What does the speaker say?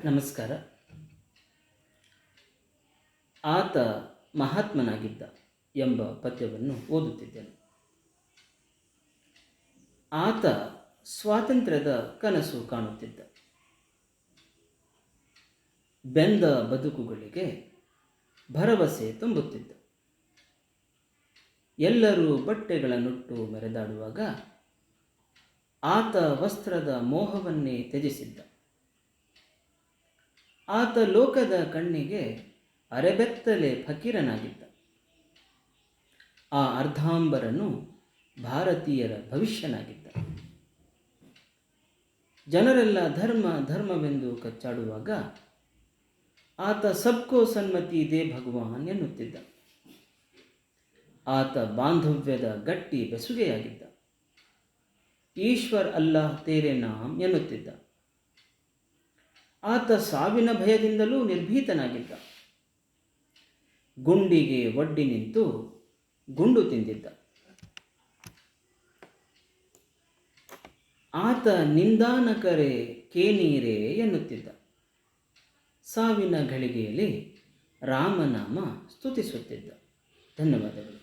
ನಮಸ್ಕಾರ. ಆತ ಮಹಾತ್ಮನಾಗಿದ್ದ ಎಂಬ ಪದ್ಯವನ್ನು ಓದುತ್ತಿದ್ದೆನು. ಆತ ಸ್ವಾತಂತ್ರ್ಯದ ಕನಸು ಕಾಣುತ್ತಿದ್ದ. ಬೆಂದ ಬದುಕುಗಳಿಗೆ ಭರವಸೆ ತುಂಬುತ್ತಿದ್ದ. ಎಲ್ಲರೂ ಬಟ್ಟೆಗಳನ್ನುಟ್ಟು ಮೆರೆದಾಡುವಾಗ ಆತ ವಸ್ತ್ರದ ಮೋಹವನ್ನೇ ತ್ಯಜಿಸಿದ್ದ. ಆತ ಲೋಕದ ಕಣ್ಣಿಗೆ ಅರೆಬೆತ್ತಲೆ ಫಕೀರನಾಗಿದ್ದ. ಆ ಅರ್ಧಾಂಬರನು ಭಾರತೀಯರ ಭವಿಷ್ಯನಾಗಿದ್ದ. ಜನರೆಲ್ಲ ಧರ್ಮವೆಂದು ಕಚ್ಚಾಡುವಾಗ ಆತ ಸಬ್ಕೋ ಸನ್ಮತಿ ದೇ ಭಗವಾನ್ ಎನ್ನುತ್ತಿದ್ದ. ಆತ ಬಾಂಧವ್ಯದ ಗಟ್ಟಿ ಬೆಸುಗೆಯಾಗಿದ್ದ. ಈಶ್ವರ್ ಅಲ್ಲಾಹ್ ತೇರೆ ನಾಮ್ ಎನ್ನುತ್ತಿದ್ದ. ಆತ ಸಾವಿನ ಭಯದಿಂದಲೂ ನಿರ್ಭೀತನಾಗಿದ್ದ. ಗುಂಡಿಗೆ ಒಡ್ಡಿ ನಿಂತು ಗುಂಡು ತಿಂದಿದ್ದ. ಆತ ನಿಂದಾನಕರೆ ಕೇನೀರೆ ಎನ್ನುತ್ತಿದ್ದ. ಸಾವಿನ ಘಳಿಗೆಯಲ್ಲಿ ರಾಮನಾಮ ಸ್ತುತಿಸುತ್ತಿದ್ದ. ಧನ್ಯವಾದಗಳು.